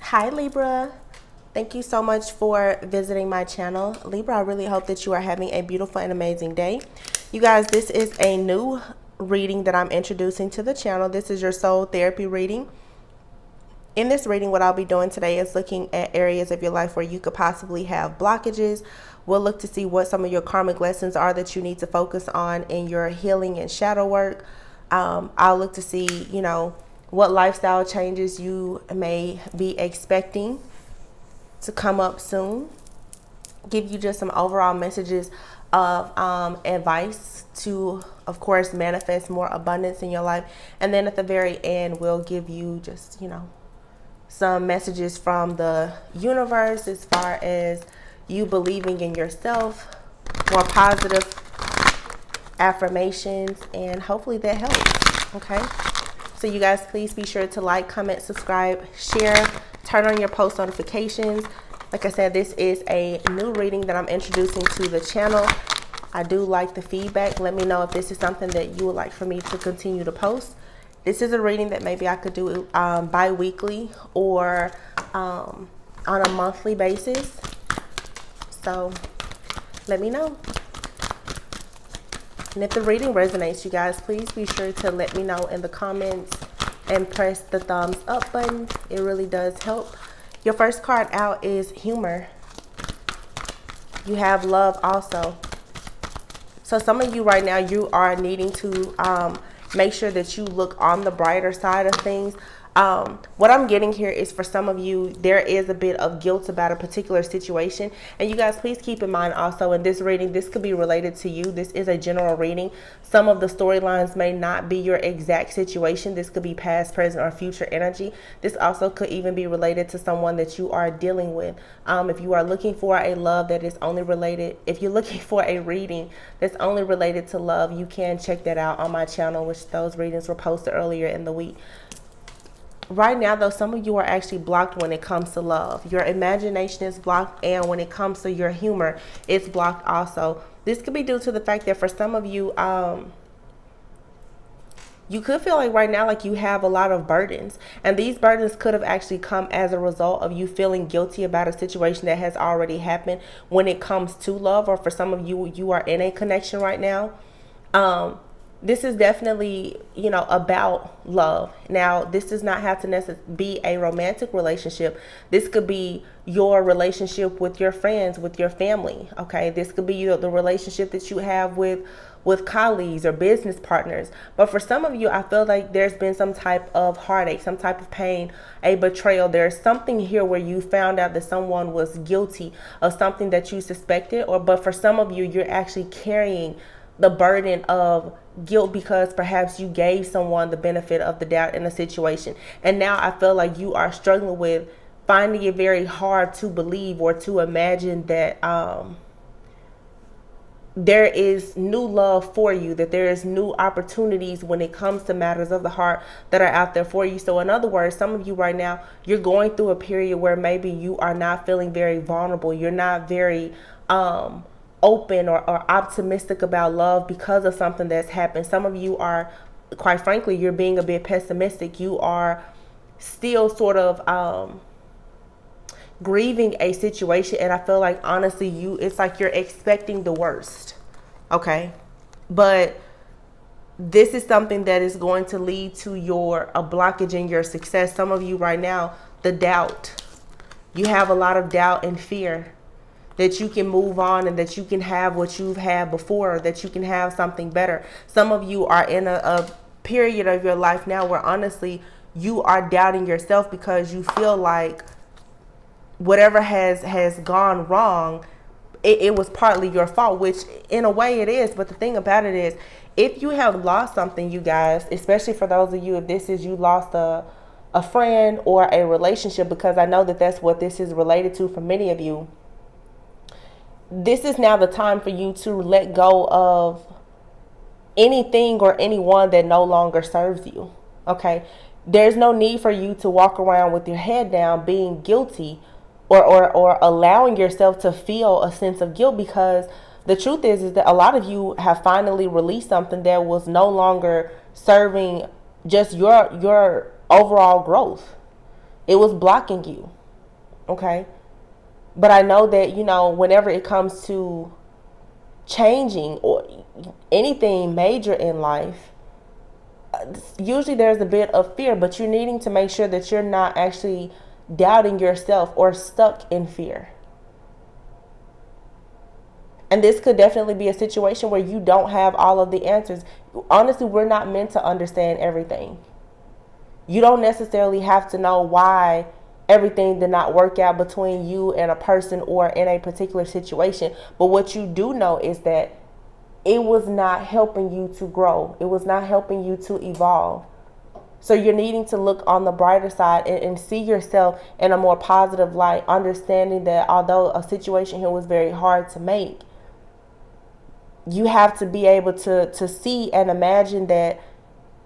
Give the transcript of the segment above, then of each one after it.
Hi Libra, thank you so much for visiting my channel. Libra, I really hope that you are having a beautiful and amazing day. You guys, this is a new reading that I'm introducing to the channel. This is your soul therapy reading. In this reading, what I'll be doing today is looking at areas of your life where you could possibly have blockages. We'll look to see what some of your karmic lessons are that you need to focus on in your healing and shadow work. I'll look to see, what lifestyle changes you may be expecting to come up soon. Give you just some overall messages of advice to, of course, manifest more abundance in your life. And then at the very end, we'll give you just, some messages from the universe as far as you believing in yourself, more positive affirmations, and hopefully that helps. Okay. So you guys, please be sure to like, comment, subscribe, share, turn on your post notifications. Like I said, this is a new reading that I'm introducing to the channel. I do like the feedback. Let me know if this is something that you would like for me to continue to post. This is a reading that maybe I could do bi-weekly or on a monthly basis. So let me know. And if the reading resonates, you guys, please be sure to let me know in the comments and press the thumbs up button. It really does help. Your first card out is humor. You have love also. So some of you right now, you are needing to make sure that you look on the brighter side of things. What I'm getting here is for some of you, there is a bit of guilt about a particular situation. And you guys, please keep in mind also in this reading, this could be related to you. This is a general reading. Some of the storylines may not be your exact situation. This could be past, present, or future energy. This also could even be related to someone that you are dealing with. If you are looking for a love that is only related, if you're looking for a reading that's only related to love, you can check that out on my channel, which those readings were posted earlier in the week. Right now, though, some of you are actually blocked when it comes to love. Your imagination is blocked, and when it comes to your humor, it's blocked also. This could be due to the fact that for some of you, you could feel like right now, like you have a lot of burdens. And these burdens could have actually come as a result of you feeling guilty about a situation that has already happened when it comes to love. Or for some of you, you are in a connection right now. This is definitely, about love. Now, this does not have to necessarily be a romantic relationship. This could be your relationship with your friends, with your family. Okay, this could be the relationship that you have with colleagues or business partners. But for some of you, I feel like there's been some type of heartache, some type of pain, a betrayal. There's something here where you found out that someone was guilty of something that you suspected. But for some of you, you're actually carrying the burden of guilt because perhaps you gave someone the benefit of the doubt in a situation. And now I feel like you are struggling with finding it very hard to believe or to imagine that there is new love for you, that there is new opportunities when it comes to matters of the heart that are out there for you. So in other words, some of you right now, you're going through a period where maybe you are not feeling very vulnerable. You're not very open or optimistic about love because of something that's happened. Some of you are, quite frankly, you're being a bit pessimistic. You are still sort of grieving a situation, and I feel like honestly it's like you're expecting the worst. Okay, but this is something that is going to lead to a blockage in your success. Some of you right now, the doubt, you have a lot of doubt and fear that you can move on and that you can have what you've had before, or that you can have something better. Some of you are in a period of your life now where honestly you are doubting yourself because you feel like whatever has gone wrong, it was partly your fault, which in a way it is. But the thing about it is, if you have lost something, you guys, especially for those of you, if this is you lost a friend or a relationship, because I know that that's what this is related to for many of you, this is now the time for you to let go of anything or anyone that no longer serves you. Okay, there's no need for you to walk around with your head down being guilty or allowing yourself to feel a sense of guilt, because the truth is that a lot of you have finally released something that was no longer serving just your overall growth. It was blocking you. Okay. But I know that, whenever it comes to changing or anything major in life, usually there's a bit of fear, but you're needing to make sure that you're not actually doubting yourself or stuck in fear. And this could definitely be a situation where you don't have all of the answers. Honestly, we're not meant to understand everything. You don't necessarily have to know why everything did not work out between you and a person or in a particular situation. But what you do know is that it was not helping you to grow. It was not helping you to evolve. So you're needing to look on the brighter side and see yourself in a more positive light, understanding that although a situation here was very hard to make, you have to be able to see and imagine that,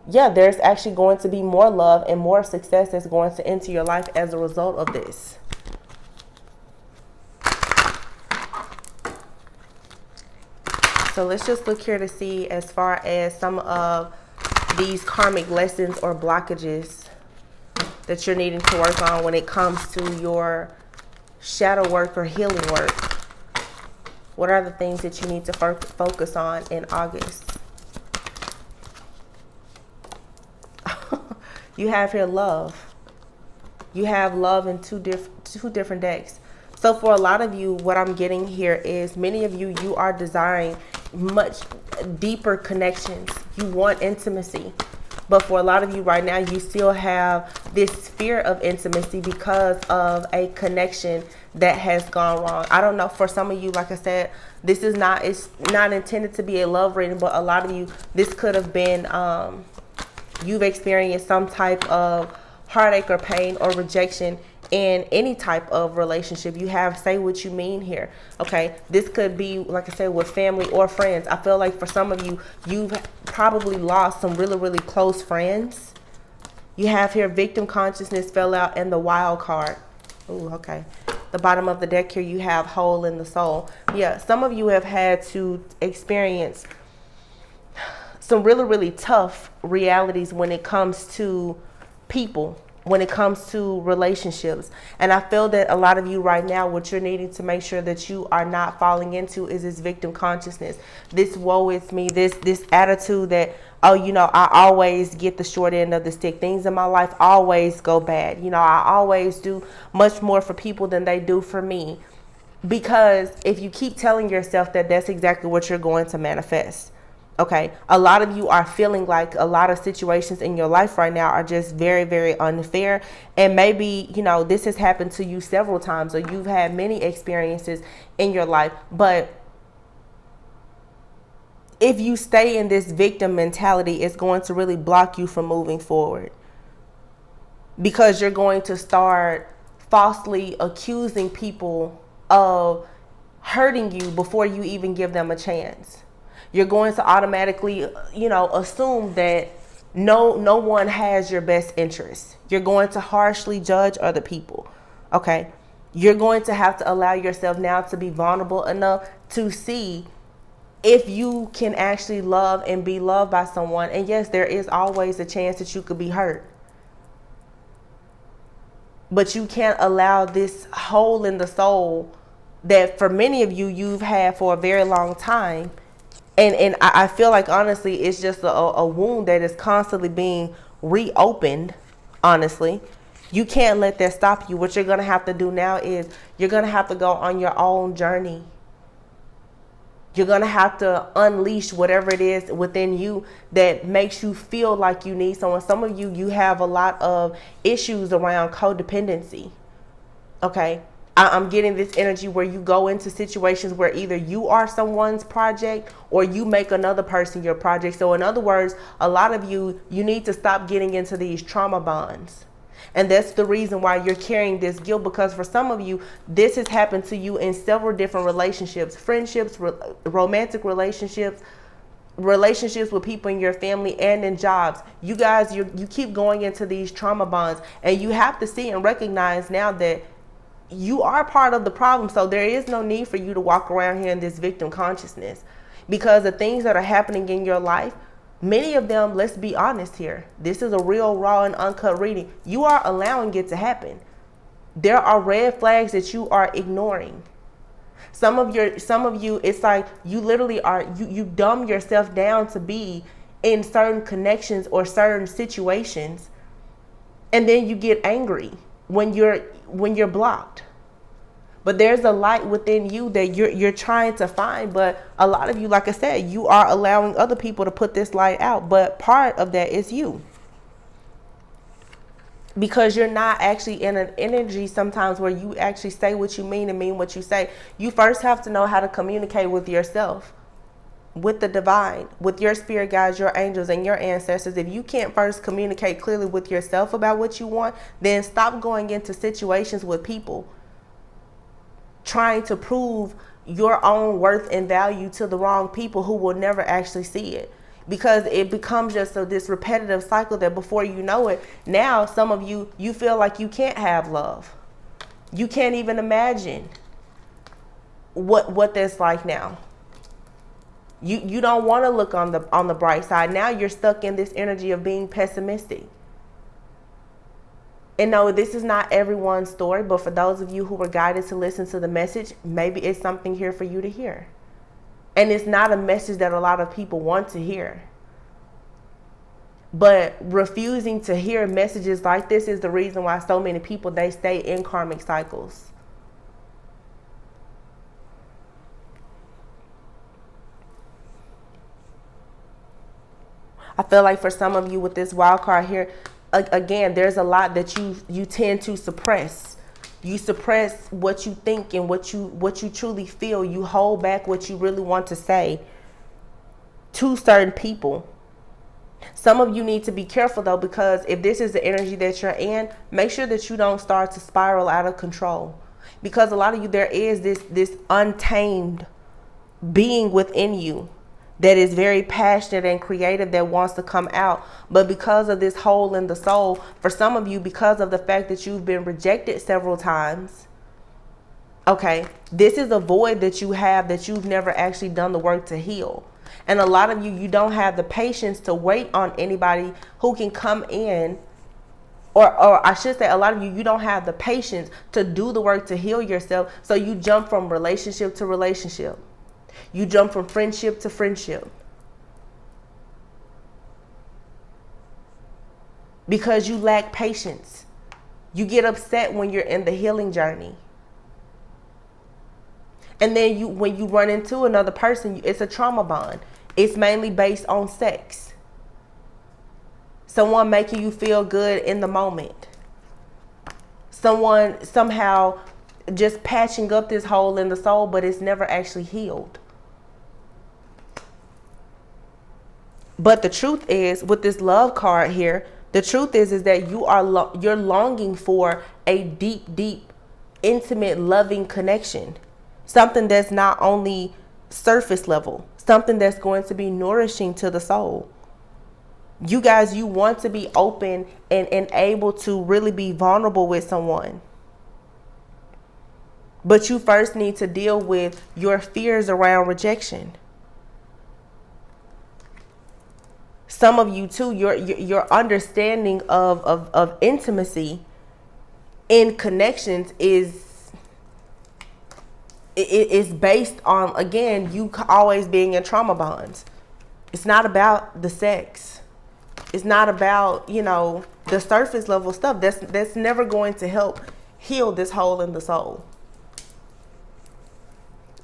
yeah, there's actually going to be more love and more success that's going to enter your life as a result of this. So let's just look here to see as far as some of these karmic lessons or blockages that you're needing to work on when it comes to your shadow work or healing work. What are the things that you need to focus on in August? You have here love. You have love in two different decks. So for a lot of you, what I'm getting here is many of you, you are desiring much deeper connections. You want intimacy. But for a lot of you right now, you still have this fear of intimacy because of a connection that has gone wrong. I don't know, for some of you, like I said, it's not intended to be a love reading, but a lot of you, this could have been, you've experienced some type of heartache or pain or rejection in any type of relationship. You have say what you mean here. Okay, this could be, like I said, with family or friends. I feel like for some of you, you've probably lost some really, really close friends. You have here victim consciousness fell out and the wild card. Ooh, okay. The bottom of the deck here, you have hole in the soul. Yeah, some of you have had to experience some really, really tough realities when it comes to people, when it comes to relationships. And I feel that a lot of you right now, what you're needing to make sure that you are not falling into is this victim consciousness. This woe is me, this attitude that, oh, I always get the short end of the stick. Things in my life always go bad. I always do much more for people than they do for me. Because if you keep telling yourself that, that's exactly what you're going to manifest. Okay, a lot of you are feeling like a lot of situations in your life right now are just very, very unfair. And maybe, this has happened to you several times, or you've had many experiences in your life. But if you stay in this victim mentality, it's going to really block you from moving forward. Because you're going to start falsely accusing people of hurting you before you even give them a chance. You're going to automatically, assume that no one has your best interest. You're going to harshly judge other people. Okay. You're going to have to allow yourself now to be vulnerable enough to see if you can actually love and be loved by someone. And yes, there is always a chance that you could be hurt. But you can't allow this hole in the soul that for many of you, you've had for a very long time. And I feel like, honestly, it's just a wound that is constantly being reopened, honestly. You can't let that stop you. What you're going to have to do now is you're going to have to go on your own journey. You're going to have to unleash whatever it is within you that makes you feel like you need someone. Some of you have a lot of issues around codependency. Okay. I'm getting this energy where you go into situations where either you are someone's project or you make another person your project. So in other words, a lot of you need to stop getting into these trauma bonds. And that's the reason why you're carrying this guilt, because for some of you, this has happened to you in several different relationships, friendships, romantic relationships with people in your family, and in jobs. You guys, you keep going into these trauma bonds, and you have to see and recognize now that you are part of the problem. So there is no need for you to walk around here in this victim consciousness, because the things that are happening in your life, many of them, let's be honest here, this is a real raw and uncut reading. You are allowing it to happen. There are red flags that you are ignoring. Some of you, it's like you literally are, you dumb yourself down to be in certain connections or certain situations, and then you get angry when you're blocked. But there's a light within you that you're trying to find. But a lot of you, like I said, you are allowing other people to put this light out. But part of that is you. Because you're not actually in an energy sometimes where you actually say what you mean and mean what you say. You first have to know how to communicate with yourself, with the divine, with your spirit guides, your angels, and your ancestors. If you can't first communicate clearly with yourself about what you want, then stop going into situations with people trying to prove your own worth and value to the wrong people who will never actually see it. Because it becomes just this repetitive cycle that before you know it, now some of you feel like you can't have love. You can't even imagine what that's like now. You don't want to look on the bright side. Now you're stuck in this energy of being pessimistic. And no, this is not everyone's story, but for those of you who were guided to listen to the message, maybe it's something here for you to hear. And it's not a message that a lot of people want to hear. But refusing to hear messages like this is the reason why so many people, they stay in karmic cycles. I feel like for some of you with this wild card here, again, there's a lot that you tend to suppress. You suppress what you think and what you truly feel. You hold back what you really want to say to certain people. Some of you need to be careful though, because if this is the energy that you're in, make sure that you don't start to spiral out of control. Because a lot of you, there is this untamed being within you that is very passionate and creative that wants to come out. But because of this hole in the soul, for some of you, because of the fact that you've been rejected several times, okay, this is a void that you have that you've never actually done the work to heal. And a lot of you don't have the patience to wait on anybody who can come in, or I should say a lot of you don't have the patience to do the work to heal yourself. So you jump from relationship to relationship. You jump from friendship to friendship. Because you lack patience. You get upset when you're in the healing journey. And then when you run into another person, it's a trauma bond. It's mainly based on sex. Someone making you feel good in the moment. Someone somehow just patching up this hole in the soul, but it's never actually healed. But the truth is, with this love card here, the truth is that you're longing for a deep, intimate, loving connection. Something that's not only surface level, something that's going to be nourishing to the soul. You guys, you want to be open and able to really be vulnerable with someone. But you first need to deal with your fears around rejection. Some of you too, your understanding of intimacy in connections is based on, again, you always being in trauma bonds. It's not about the sex. It's not about, the surface level stuff. That's never going to help heal this hole in the soul.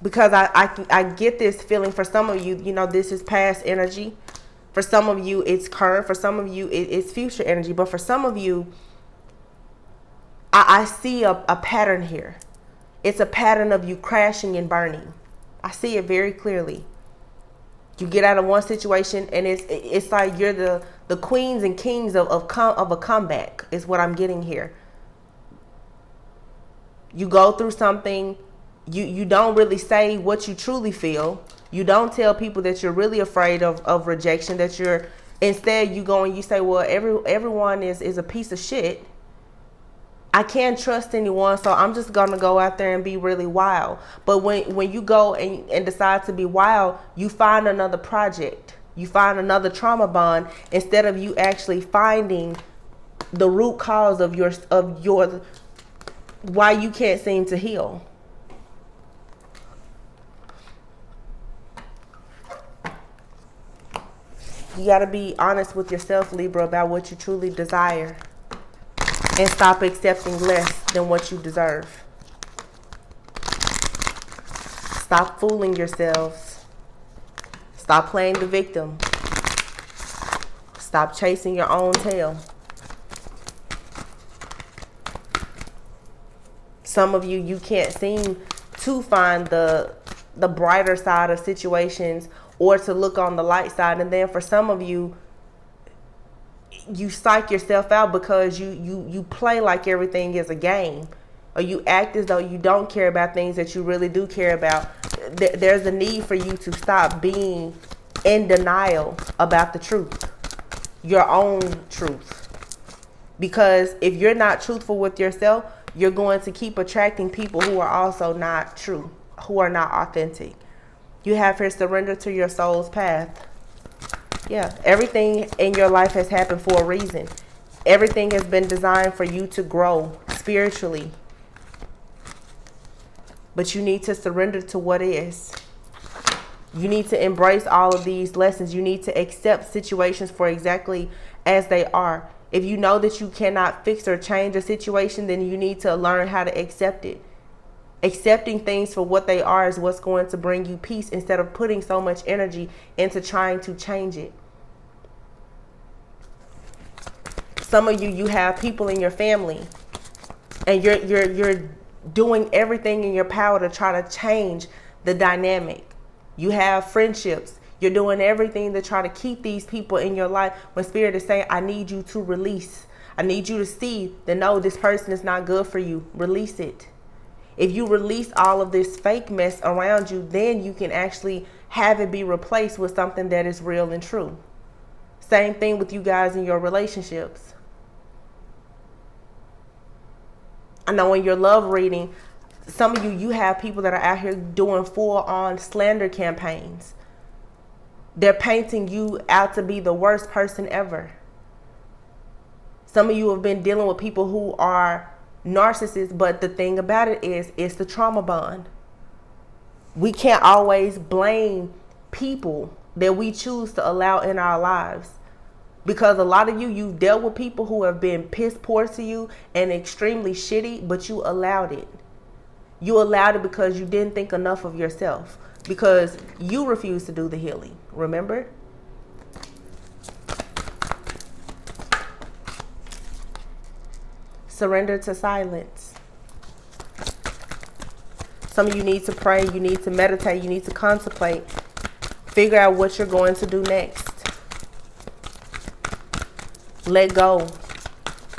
Because I get this feeling for some of you, this is past energy. For some of you, it's current. For some of you, it's future energy. But for some of you, I see a pattern here. It's a pattern of you crashing and burning. I see it very clearly. You get out of one situation and it's like you're the queens and kings of a comeback is what I'm getting here. You go through something, you don't really say what you truly feel. You don't tell people that you're really afraid of rejection, instead you go and you say, well, everyone is a piece of shit. I can't trust anyone, so I'm just going to go out there and be really wild. But when you go and decide to be wild, you find another project. You find another trauma bond instead of you actually finding the root cause of your why you can't seem to heal. You got to be honest with yourself, Libra, about what you truly desire. And stop accepting less than what you deserve. Stop fooling yourselves. Stop playing the victim. Stop chasing your own tail. Some of you can't seem to find the brighter side of situations or to look on the light side. And then for some of you, you psych yourself out because you play like everything is a game, or you act as though you don't care about things that you really do care about. There's a need for you to stop being in denial about the truth, your own truth. Because if you're not truthful with yourself, you're going to keep attracting people who are also not true, who are not authentic. You have here, surrender to your soul's path. Yeah, everything in your life has happened for a reason. Everything has been designed for you to grow spiritually. But you need to surrender to what is. You need to embrace all of these lessons. You need to accept situations for exactly as they are. If you know that you cannot fix or change a situation, then you need to learn how to accept it. Accepting things for what they are is what's going to bring you peace, instead of putting so much energy into trying to change it. Some of you have people in your family, and you're doing everything in your power to try to change the dynamic. You have friendships. You're doing everything to try to keep these people in your life, when Spirit is saying, I need you to release. I need you to see that, no, this person is not good for you. Release it. If you release all of this fake mess around you, then you can actually have it be replaced with something that is real and true. Same thing with you guys in your relationships. I know in your love reading, some of you have people that are out here doing full-on slander campaigns. They're painting you out to be the worst person ever. Some of you have been dealing with people who are narcissists, but the thing about it is, it's the trauma bond. We can't always blame people that we choose to allow in our lives, because a lot of you've dealt with people who have been piss poor to you and extremely shitty, but you allowed it. You allowed it because you didn't think enough of yourself, because you refused to do the healing. Remember? Surrender to silence. Some of you need to pray, you need to meditate, you need to contemplate. Figure out what you're going to do next. Let go.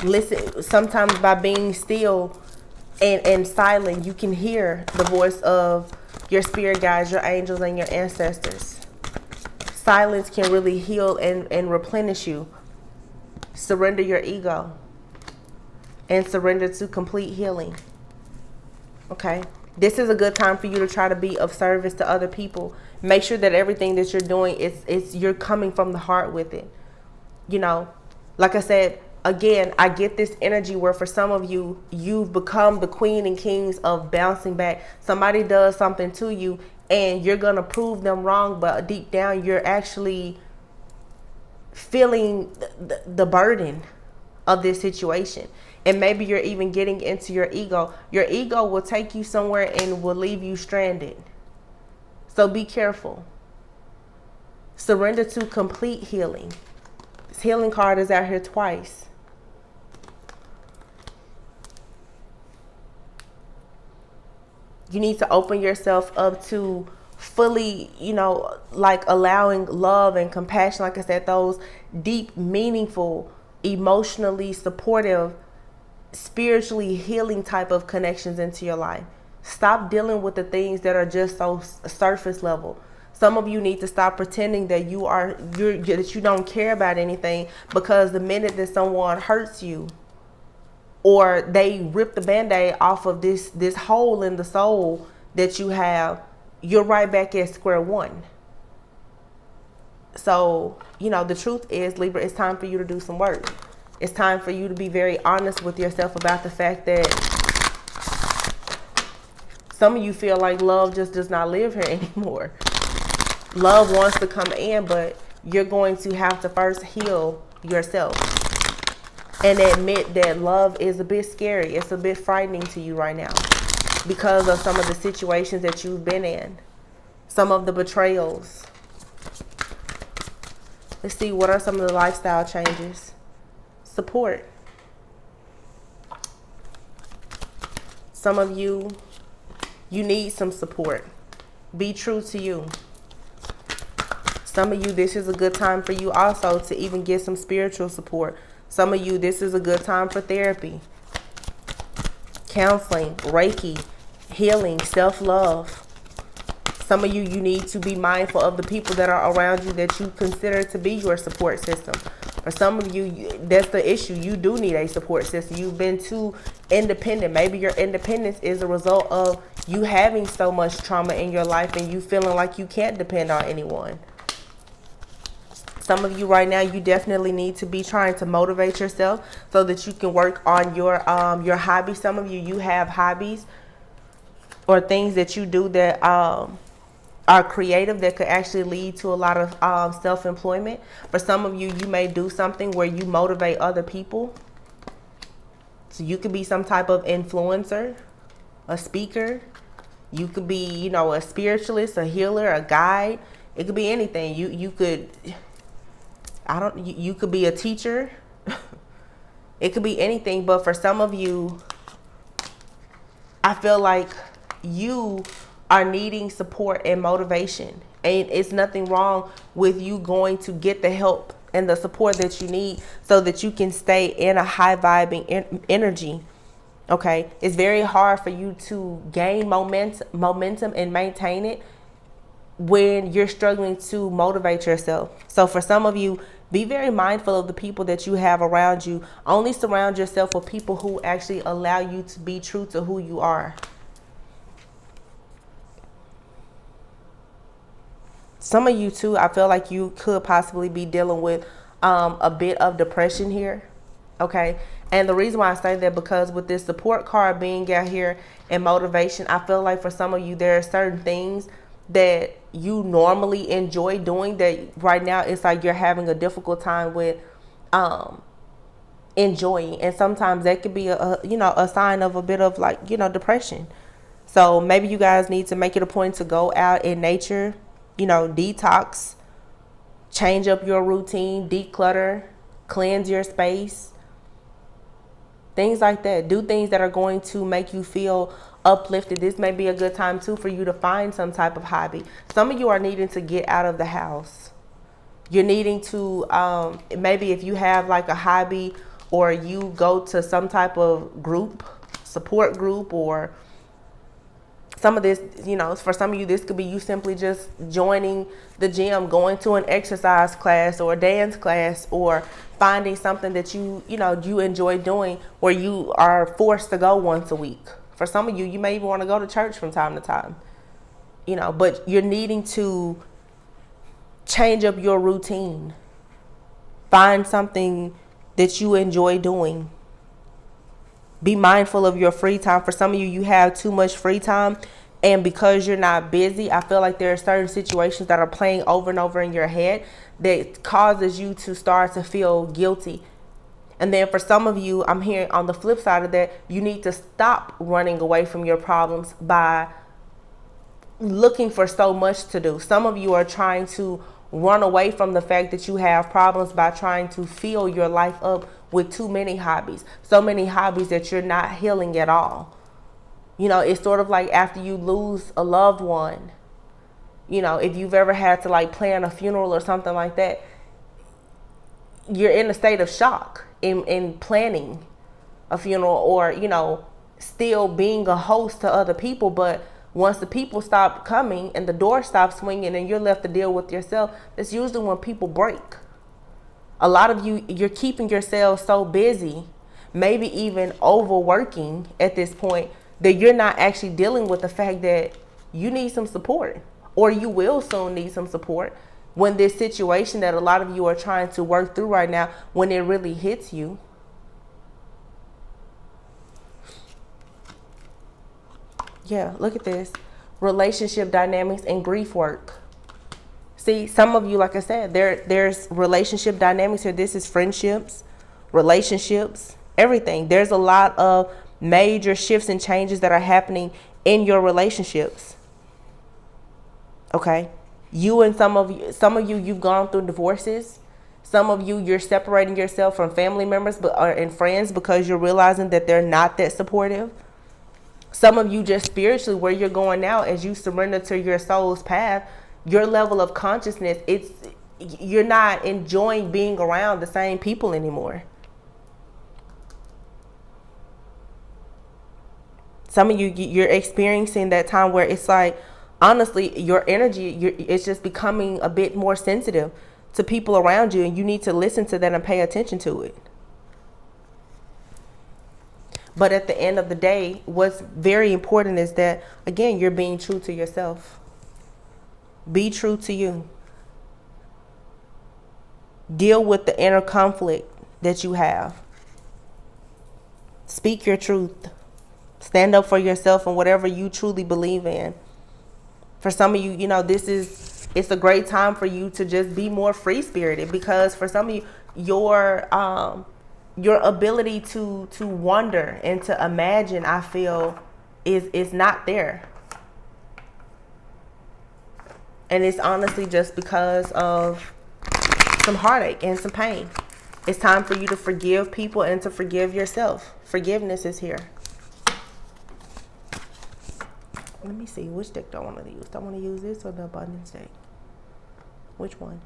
Listen, sometimes by being still and silent, you can hear the voice of your spirit guides, your angels, and your ancestors. Silence can really heal and replenish you. Surrender your ego. And surrender to complete healing. Okay? This is a good time for you to try to be of service to other people. Make sure that everything that you're doing, it's you're coming from the heart with it. You know, like I said, again, I get this energy where for some of you, you've become the queen and kings of bouncing back. Somebody does something to you and you're going to prove them wrong, but deep down, you're actually feeling the burden of this situation. And maybe you're even getting into your ego. Your ego will take you somewhere and will leave you stranded. So be careful. Surrender to complete healing. This healing card is out here twice. You need to open yourself up to fully, you know, like allowing love and compassion. Like I said, those deep, meaningful, emotionally supportive, spiritually healing type of connections into your life. Stop dealing with the things that are just so surface level. Some of you need to stop pretending that that you don't care about anything, because the minute that someone hurts you or they rip the band-aid off of this hole in the soul that you have, you're right back at square one. So, you know, the truth is, Libra, it's time for you to do some work. It's time for you to be very honest with yourself about the fact that Some of you feel like love just does not live here anymore. Love wants to come in, but you're going to have to first heal yourself and admit that love is a bit scary. It's a bit frightening to you right now because of some of the situations that you've been in, some of the betrayals. Let's see, what are some of the lifestyle changes? Support. Some of you, you need some support. Be true to you. Some of you, this is a good time for you also to even get some spiritual support. Some of you, this is a good time for therapy, counseling, Reiki, healing, self-love. Some of you, you need to be mindful of the people that are around you that you consider to be your support system. For some of you, that's the issue. You do need a support system. You've been too independent. Maybe your independence is a result of you having so much trauma in your life and you feeling like you can't depend on anyone. Some of you right now, you definitely need to be trying to motivate yourself so that you can work on your hobby. Some of you, you have hobbies or things that you do that are creative that could actually lead to a lot of self-employment. For some of you, you may do something where you motivate other people. So you could be some type of influencer, a speaker. You could be, you know, a spiritualist, a healer, a guide. It could be anything. You could, you could be a teacher. It could be anything. But for some of you, I feel like you are needing support and motivation, and it's nothing wrong with you going to get the help and the support that you need so that you can stay in a high vibing energy. Okay, it's very hard for you to gain momentum and maintain it when you're struggling to motivate yourself. So for some of you, be very mindful of the people that you have around you. Only surround yourself with people who actually allow you to be true to who you are. Some of you too, I feel like you could possibly be dealing with a bit of depression here. Okay. And the reason why I say that, because with this support card being out here and motivation, I feel like for some of you, there are certain things that you normally enjoy doing that right now it's like you're having a difficult time with enjoying. And sometimes that could be a sign of a bit of like, depression. So maybe you guys need to make it a point to go out in nature, detox, change up your routine, declutter, cleanse your space, things like that. Do things that are going to make you feel uplifted. This may be a good time too for you to find some type of hobby. Some of you are needing to get out of the house. You're needing to, maybe if you have like a hobby, or you go to some type of group, support group, or some of this, for some of you, this could be you simply just joining the gym, going to an exercise class or a dance class, or finding something that you enjoy doing where you are forced to go once a week. For some of you, you may even want to go to church from time to time, but you're needing to change up your routine. Find something that you enjoy doing. Be mindful of your free time. For some of you, you have too much free time, and because you're not busy, I feel like there are certain situations that are playing over and over in your head that causes you to start to feel guilty. And then for some of you, I'm hearing on the flip side of that, you need to stop running away from your problems by looking for so much to do. Some of you are trying to run away from the fact that you have problems by trying to fill your life up with too many hobbies. So many hobbies that you're not healing at all. It's sort of like after you lose a loved one, if you've ever had to like plan a funeral or something like that, you're in a state of shock in planning a funeral, or, still being a host to other people. But once the people stop coming and the door stops swinging and you're left to deal with yourself, that's usually when people break. A lot of you, you're keeping yourself so busy, maybe even overworking at this point, that you're not actually dealing with the fact that you need some support, or you will soon need some support when this situation that a lot of you are trying to work through right now, when it really hits you. Yeah, look at this. Relationship dynamics and grief work. See, some of you, like I said, there's relationship dynamics here. This is friendships, relationships, everything. There's a lot of major shifts and changes that are happening in your relationships. Okay? You and some of you, you've gone through divorces. Some of you, you're separating yourself from family members and friends because you're realizing that they're not that supportive. Some of you just spiritually, where you're going now, as you surrender to your soul's path, your level of consciousness, you're not enjoying being around the same people anymore. Some of you, you're experiencing that time where it's like, honestly, your energy, it's just becoming a bit more sensitive to people around you, and you need to listen to that and pay attention to it. But at the end of the day, what's very important is that, again, you're being true to yourself. Be true to you. Deal with the inner conflict that you have. Speak your truth. Stand up for yourself and whatever you truly believe in. For some of you, it's a great time for you to just be more free-spirited, because for some of you, your ability to wonder and to imagine, I feel, is not there. And it's honestly just because of some heartache and some pain. It's time for you to forgive people and to forgive yourself. Forgiveness is here. Let me see, which deck do I want to use? Do I want to use this or the abundance deck? Which one?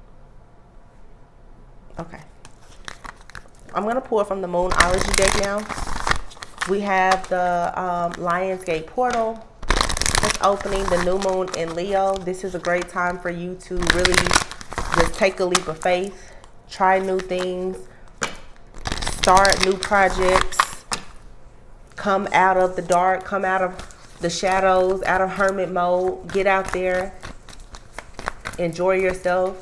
Okay. I'm going to pull it from the Moonology deck now. We have the Lionsgate portal. It's opening, the new moon in Leo. This is a great time for you to really just take a leap of faith. Try new things. Start new projects. Come out of the dark. Come out of the shadows, out of hermit mode. Get out there. Enjoy yourself.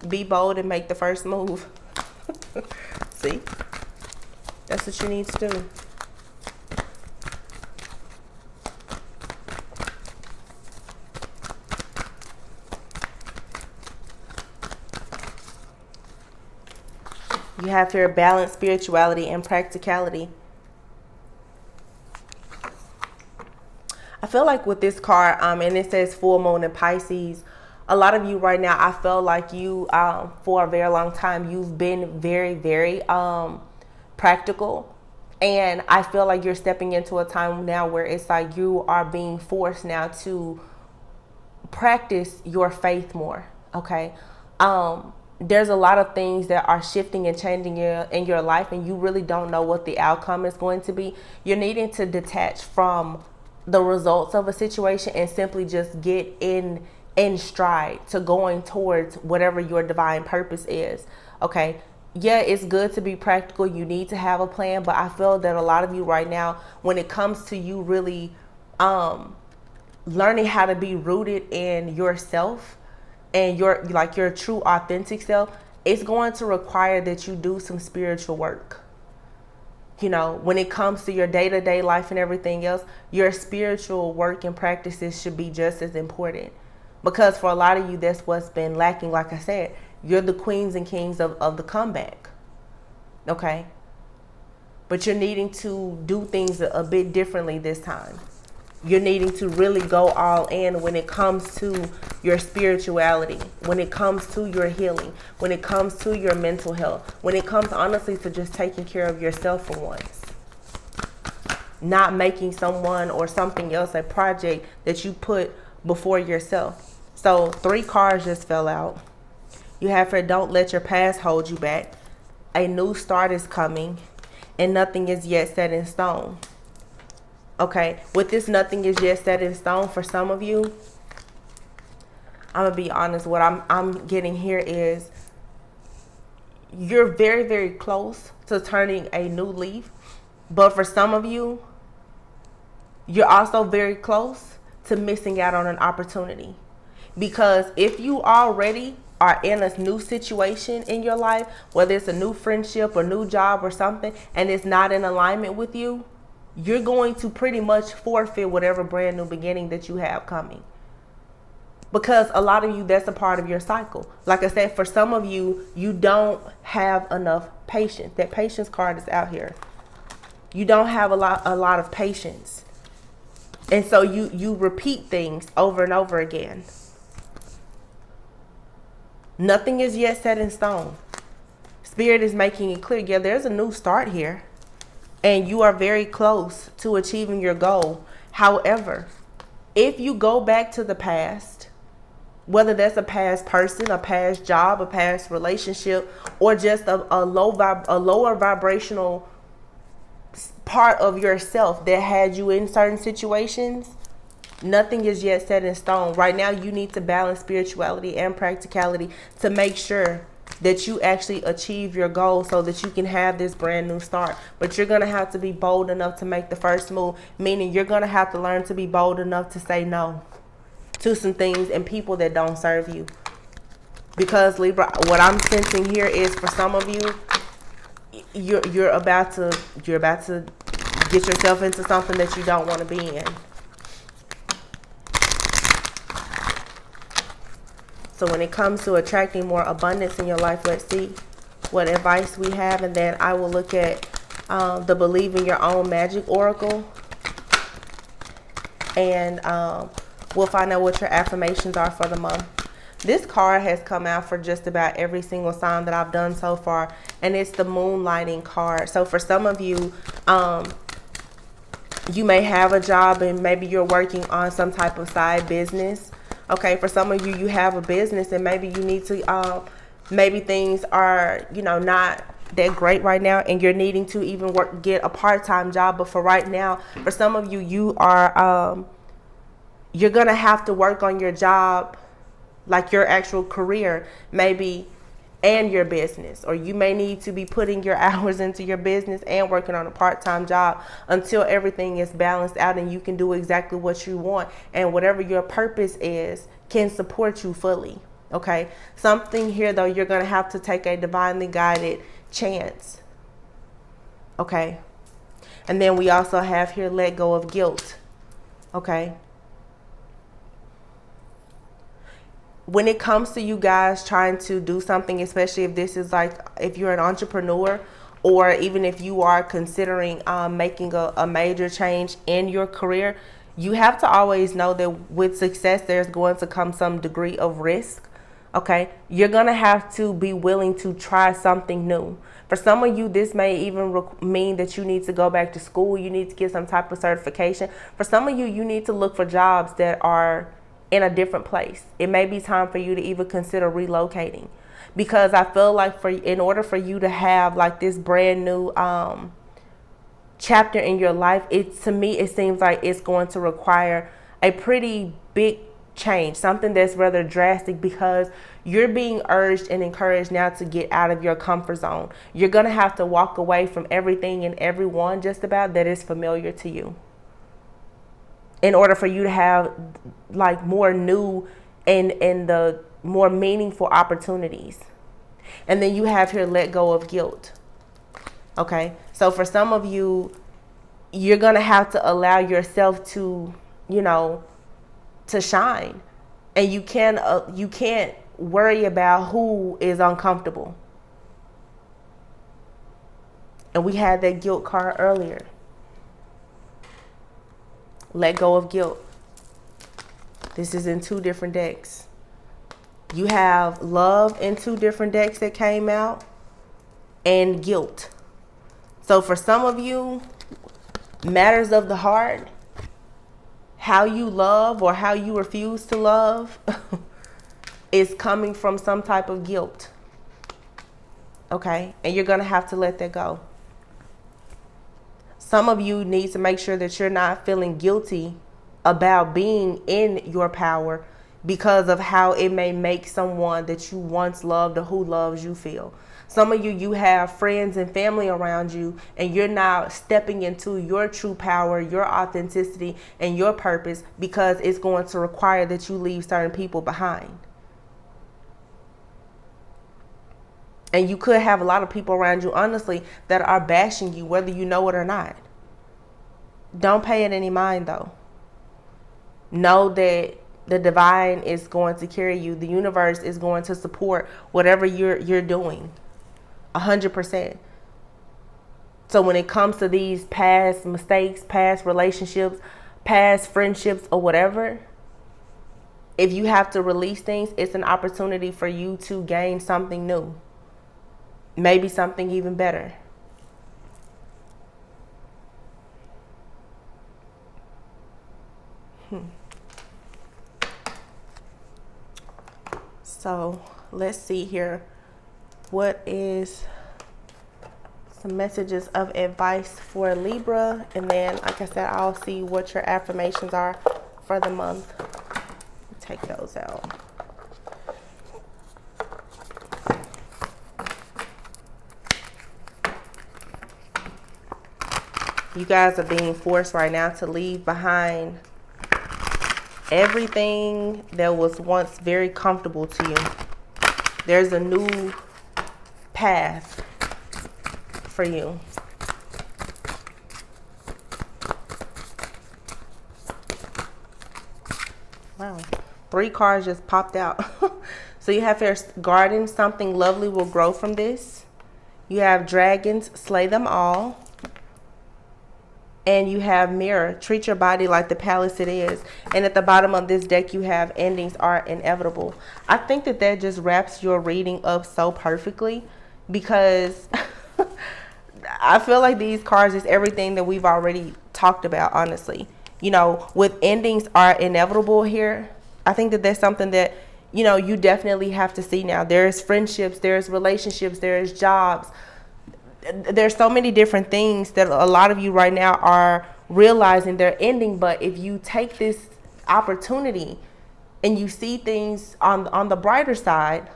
Be bold and make the first move. See? That's what you need to do. You have here balance, spirituality, and practicality. I feel like with this card, and it says full moon in Pisces, a lot of you right now, I feel like you, for a very long time, you've been very, very practical. And I feel like you're stepping into a time now where it's like you are being forced now to practice your faith more. Okay. There's a lot of things that are shifting and changing in your life, and you really don't know what the outcome is going to be. You're needing to detach from the results of a situation and simply just get in stride to going towards whatever your divine purpose is. Okay. Yeah, it's good to be practical. You need to have a plan, but I feel that a lot of you right now, when it comes to you really learning how to be rooted in yourself and your true authentic self, it's going to require that you do some spiritual work. When it comes to your day-to-day life and everything else, your spiritual work and practices should be just as important. Because for a lot of you, that's what's been lacking. Like I said, you're the queens and kings of the comeback. Okay? But you're needing to do things a bit differently this time. You're needing to really go all in when it comes to your spirituality, when it comes to your healing, when it comes to your mental health, when it comes honestly to just taking care of yourself for once. Not making someone or something else a project that you put before yourself. So 3 cards just fell out. You have for don't let your past hold you back. A new start is coming, and nothing is yet set in stone. Okay, with this nothing is yet set in stone, for some of you, I'm gonna be honest, what I'm getting here is you're very, very close to turning a new leaf. But for some of you, you're also very close to missing out on an opportunity. Because if you already are in a new situation in your life, whether it's a new friendship or new job or something, and it's not in alignment with you, you're going to pretty much forfeit whatever brand new beginning that you have coming. Because a lot of you, that's a part of your cycle. Like I said, for some of you, you don't have enough patience. That patience card is out here. You don't have a lot of patience. And so you repeat things over and over again. Nothing is yet set in stone. Spirit is making it clear. Yeah, there's a new start here. And you are very close to achieving your goal. However, if you go back to the past, whether that's a past person, a past job, a past relationship, or just a lower vibrational part of yourself that had you in certain situations, nothing is yet set in stone. Right now, you need to balance spirituality and practicality to make sure that you actually achieve your goal so that you can have this brand new start. But you're going to have to be bold enough to make the first move, meaning you're going to have to learn to be bold enough to say no to some things and people that don't serve you. Because Libra, what I'm sensing here is for some of you, you're about to get yourself into something that you don't want to be in. So when it comes to attracting more abundance in your life, let's see what advice we have, and then I will look at the Believe in Your Own Magic Oracle, and we'll find out what your affirmations are for the month. This card has come out for just about every single sign that I've done so far, and it's the Moonlighting card. So for some of you, you may have a job and maybe you're working on some type of side business. Okay, for some of you, you have a business and maybe you need to, maybe things are, not that great right now and you're needing to even get a part-time job. But for right now, for some of you, you are, you're going to have to work on your job, like your actual career, maybe, and your business. Or you may need to be putting your hours into your business and working on a part-time job until everything is balanced out and you can do exactly what you want. And whatever your purpose is can support you fully. Okay. Something here, though, you're going to have to take a divinely guided chance. Okay. And then we also have here, let go of guilt. Okay. When it comes to you guys trying to do something, especially if this is like, if you're an entrepreneur, or even if you are considering making a major change in your career, you have to always know that with success, there's going to come some degree of risk. Okay. You're going to have to be willing to try something new. For some of you, this may even mean that you need to go back to school. You need to get some type of certification. For some of you, you need to look for jobs that are in a different place. It may be time for you to even consider relocating, because I feel like in order for you to have like this brand new chapter in your life, to me it seems like it's going to require a pretty big change, something that's rather drastic, because you're being urged and encouraged now to get out of your comfort zone. You're going to have to walk away from everything and everyone just about that is familiar to you, in order for you to have like more new and the more meaningful opportunities. And then you have here, let go of guilt. Okay. So for some of you, you're going to have to allow yourself to, to shine. And you can't worry about who is uncomfortable. And we had that guilt card earlier. Let go of guilt. This is in 2 different decks. You have love in 2 different decks that came out, and guilt. So for some of you, matters of the heart, how you love or how you refuse to love is coming from some type of guilt. Okay? And you're going to have to let that go. Some of you need to make sure that you're not feeling guilty about being in your power because of how it may make someone that you once loved or who loves you feel. Some of you have friends and family around you, and you're now stepping into your true power, your authenticity, and your purpose, because it's going to require that you leave certain people behind. And you could have a lot of people around you, honestly, that are bashing you, whether you know it or not. Don't pay it any mind, though. Know that the divine is going to carry you. The universe is going to support whatever you're doing. 100%. So when it comes to these past mistakes, past relationships, past friendships, or whatever, if you have to release things, it's an opportunity for you to gain something new. Maybe something even better. So let's see here. What is some messages of advice for Libra? And then, like I said, I'll see what your affirmations are for the month. Take those out. You guys are being forced right now to leave behind everything that was once very comfortable to you. There's a new path for you. Wow. 3 cards just popped out. So you have here garden, something lovely will grow from this. You have dragons, slay them all. And you have mirror, treat your body like the palace it is. And at the bottom of this deck, you have endings are inevitable. I think that just wraps your reading up so perfectly, because I feel like these cards is everything that we've already talked about, honestly. You know, with endings are inevitable here, I think that that's something that, you know, you definitely have to see now. There's friendships, there's relationships, there's jobs. There's so many different things that a lot of you right now are realizing they're ending. But if you take this opportunity and you see things on the brighter side,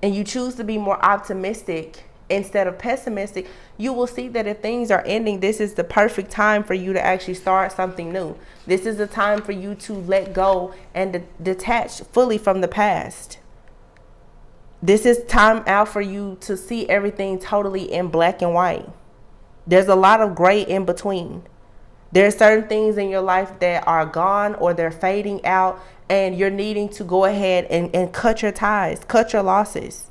and you choose to be more optimistic instead of pessimistic, you will see that if things are ending, this is the perfect time for you to actually start something new. This is the time for you to let go and detach fully from the past. This is time out for you to see everything totally in black and white. There's a lot of gray in between. There are certain things in your life that are gone or they're fading out, and you're needing to go ahead and cut your ties, cut your losses.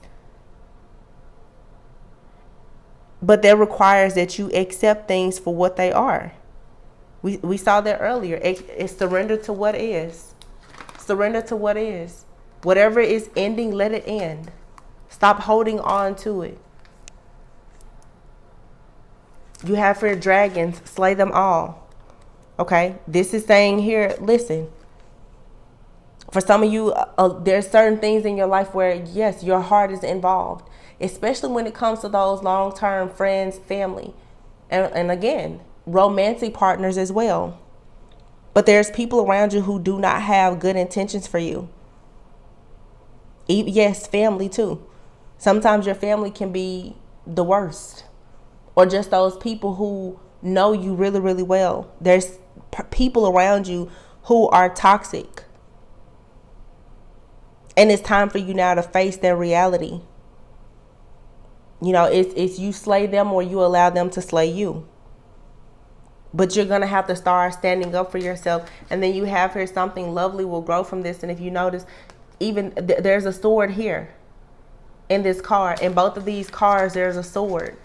But that requires that you accept things for what they are. We saw that earlier. It's surrender to what is. Surrender to what is. Whatever is ending, let it end. Stop holding on to it. You have for dragons, slay them all. Okay, this is saying here, listen. For some of you, there's certain things in your life where, yes, your heart is involved, especially when it comes to those long-term friends, family, and again, romantic partners as well. But there's people around you who do not have good intentions for you. Yes, family too. Sometimes your family can be the worst, or just those people who know you really, really well. There's people around you who are toxic. And it's time for you now to face their reality. You know, it's you slay them or you allow them to slay you. But you're going to have to start standing up for yourself. And then you have here something lovely will grow from this. And if you notice, even there's a sword here in this card. In both of these cards, there's a sword.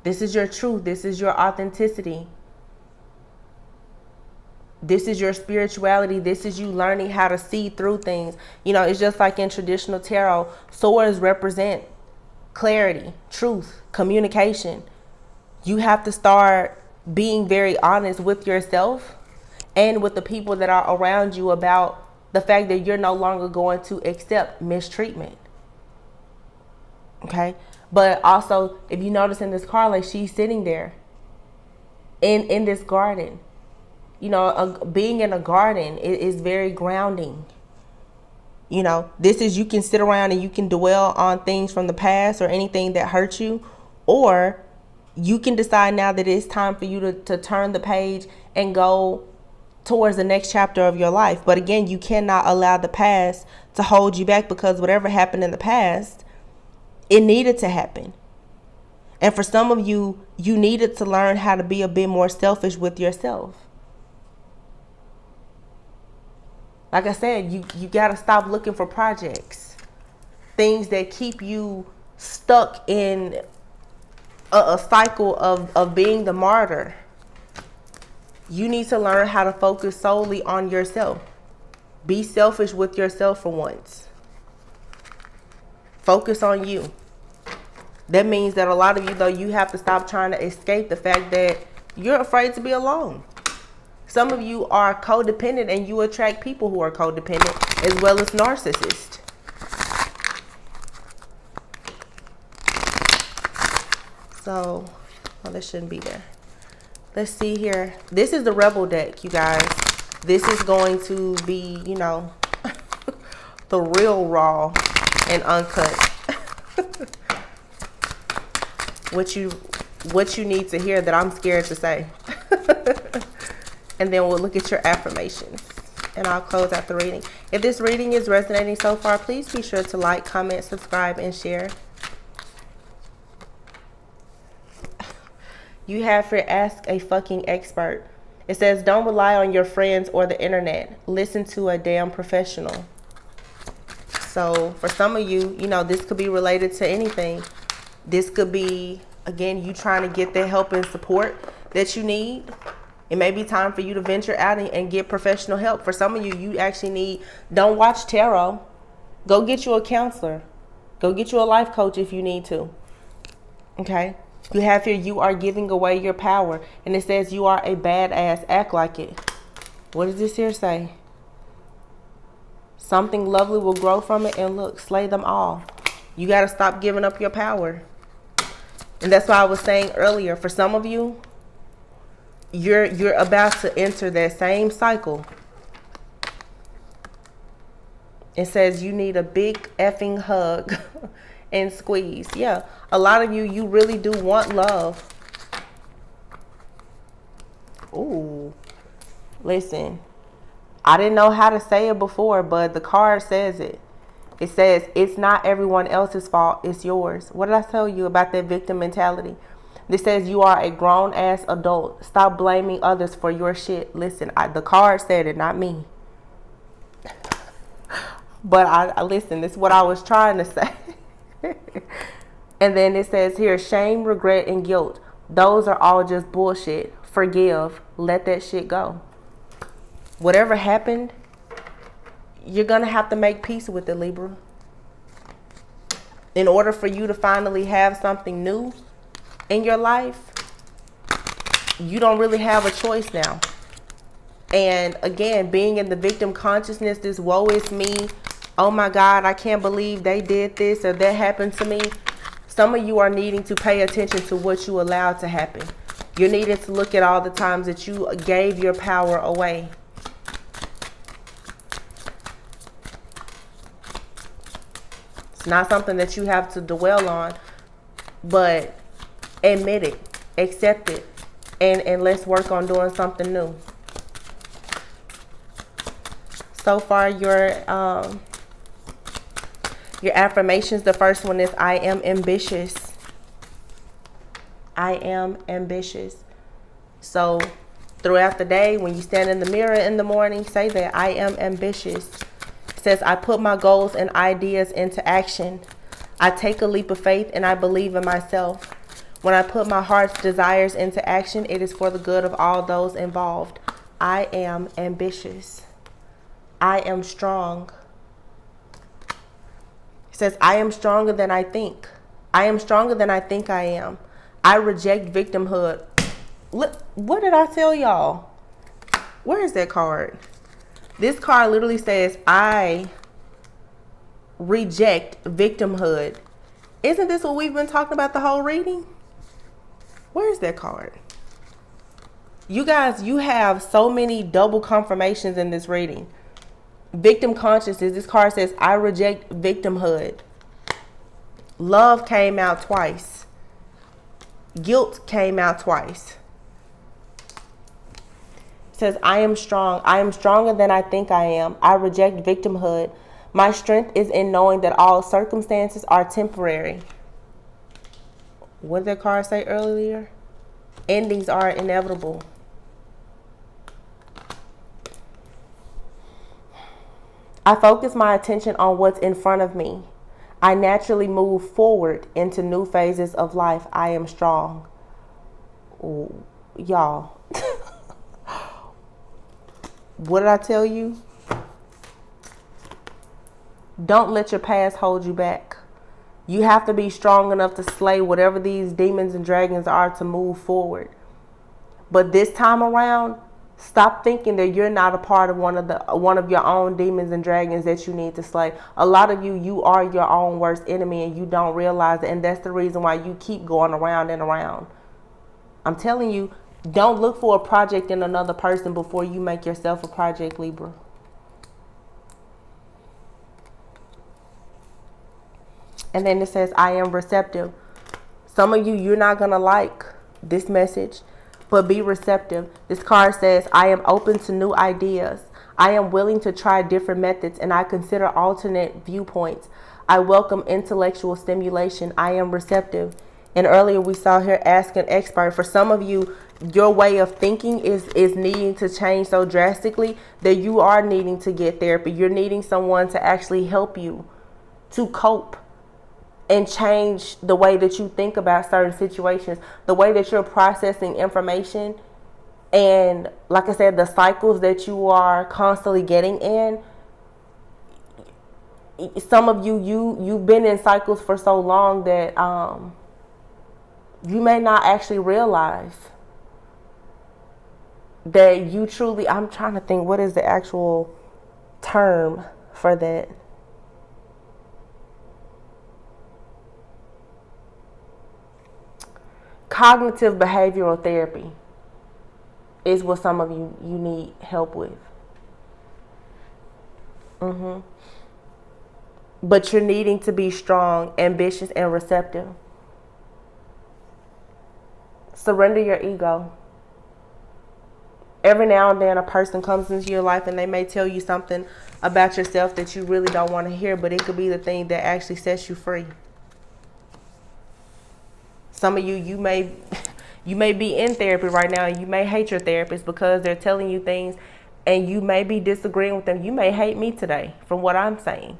This is your truth. This is your authenticity. This is your spirituality. This is you learning how to see through things. You know, it's just like in traditional tarot, swords represent clarity, truth, communication. You have to start being very honest with yourself and with the people that are around you about the fact that you're no longer going to accept mistreatment. Okay? But also, if you notice in this card, like she's sitting there in this garden. You know, being in a garden is very grounding. You know, this is, you can sit around and you can dwell on things from the past or anything that hurt you, or you can decide now that it's time for you to turn the page and go towards the next chapter of your life. But again, you cannot allow the past to hold you back, because whatever happened in the past, it needed to happen. And for some of you, you needed to learn how to be a bit more selfish with yourself. Like I said, you got to stop looking for projects, things that keep you stuck in a cycle of being the martyr. You need to learn how to focus solely on yourself. Be selfish with yourself for once. Focus on you. That means that a lot of you, though, you have to stop trying to escape the fact that you're afraid to be alone. Some of you are codependent, and you attract people who are codependent as well as narcissists. So, well, this shouldn't be there. Let's see here. This is the Rebel deck, you guys. This is going to be, you know, the real raw and uncut. What you need to hear that I'm scared to say. And then we'll look at your affirmations, and I'll close out the reading. If this reading is resonating so far, please be sure to like, comment, subscribe, and share. You have here, ask a fucking expert. It says, don't rely on your friends or the internet. Listen to a damn professional. So for some of you, you know, this could be related to anything. This could be, again, you trying to get the help and support that you need. It may be time for you to venture out and get professional help. For some of you, you actually need, don't watch tarot. Go get you a counselor. Go get you a life coach if you need to. Okay? You have here, you are giving away your power. And it says you are a badass. Act like it. What does this here say? Something lovely will grow from it, and look, slay them all. You got to stop giving up your power. And that's why I was saying earlier, for some of you, you're about to enter that same cycle. It says you need a big effing hug and squeeze. Yeah, a lot of you, you really do want love. Ooh, listen, I didn't know how to say it before, but the card says it. It says, it's not everyone else's fault, it's yours. What did I tell you about that victim mentality? This says you are a grown-ass adult. Stop blaming others for your shit. Listen, the card said it, not me. But I listen, this is what I was trying to say. And then it says here, shame, regret, and guilt. Those are all just bullshit. Forgive. Let that shit go. Whatever happened, you're going to have to make peace with it, Libra. In order for you to finally have something new in your life, you don't really have a choice now. And again, being in the victim consciousness, this woe is me, oh my God, I can't believe they did this or that happened to me. Some of you are needing to pay attention to what you allowed to happen. You're needing to look at all the times that you gave your power away. It's not something that you have to dwell on, but admit it, accept it, and let's work on doing something new. So far, your affirmations, the first one is, I am ambitious. I am ambitious. So throughout the day, when you stand in the mirror in the morning, say that, I am ambitious. It says, I put my goals and ideas into action. I take a leap of faith and I believe in myself. When I put my heart's desires into action, it is for the good of all those involved. I am ambitious. I am strong. It says, I am stronger than I think. I am stronger than I think I am. I reject victimhood. Look, what did I tell y'all? Where is that card? This card literally says, I reject victimhood. Isn't this what we've been talking about the whole reading? Where's that card? You guys, you have so many double confirmations in this reading. Victim consciousness. This card says, I reject victimhood. Love came out twice. Guilt came out twice. It says, I am strong. I am stronger than I think I am. I reject victimhood. My strength is in knowing that all circumstances are temporary. What did that card say earlier? Endings are inevitable. I focus my attention on what's in front of me. I naturally move forward into new phases of life. I am strong. Ooh, y'all. What did I tell you? Don't let your past hold you back. You have to be strong enough to slay whatever these demons and dragons are to move forward. But this time around, stop thinking that you're not a part of one of your own demons and dragons that you need to slay. A lot of you are your own worst enemy and you don't realize it. And that's the reason why you keep going around and around. I'm telling you, don't look for a project in another person before you make yourself a project, Libra. And then it says, I am receptive. Some of you, you're not going to like this message, but be receptive. This card says, I am open to new ideas. I am willing to try different methods and I consider alternate viewpoints. I welcome intellectual stimulation. I am receptive. And earlier we saw here, ask an expert. For some of you, your way of thinking is needing to change so drastically that you are needing to get therapy. You're needing someone to actually help you to cope and change the way that you think about certain situations, the way that you're processing information. And like I said, the cycles that you are constantly getting in. Some of you've been in cycles for so long that you may not actually realize that you truly, I'm trying to think, what is the actual term for that? Cognitive behavioral therapy is what some of you need help with. But you're needing to be strong, ambitious, and receptive. Surrender your ego. Every now and then a person comes into your life and they may tell you something about yourself that you really don't want to hear, but it could be the thing that actually sets you free. Some of you may be in therapy right now and you may hate your therapist because they're telling you things and you may be disagreeing with them. You may hate me today from what I'm saying.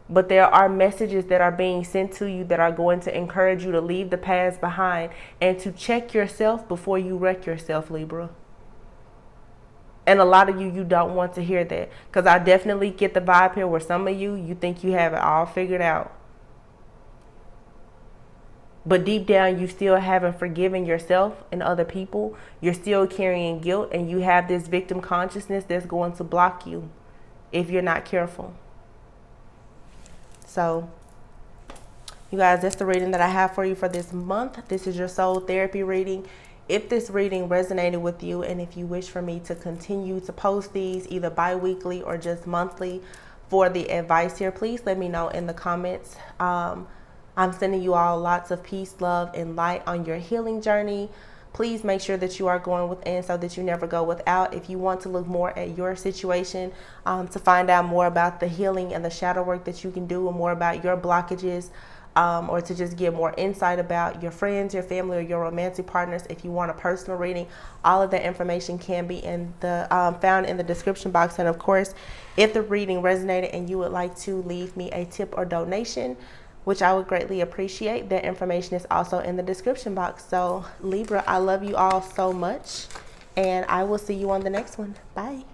But there are messages that are being sent to you that are going to encourage you to leave the past behind and to check yourself before you wreck yourself, Libra. And a lot of you don't want to hear that, because I definitely get the vibe here where some of you think you have it all figured out. But deep down, you still haven't forgiven yourself and other people. You're still carrying guilt and you have this victim consciousness that's going to block you if you're not careful. So, you guys, that's the reading that I have for you for this month. This is your soul therapy reading. If this reading resonated with you and if you wish for me to continue to post these either bi-weekly or just monthly for the advice here, please let me know in the comments. I'm sending you all lots of peace, love, and light on your healing journey. Please make sure that you are going within so that you never go without. If you want to look more at your situation, to find out more about the healing and the shadow work that you can do and more about your blockages, or to just get more insight about your friends, your family, or your romantic partners, if you want a personal reading, all of that information can be in the found in the description box. And of course, if the reading resonated and you would like to leave me a tip or donation, which I would greatly appreciate, that information is also in the description box. So Libra, I love you all so much, and I will see you on the next one. Bye.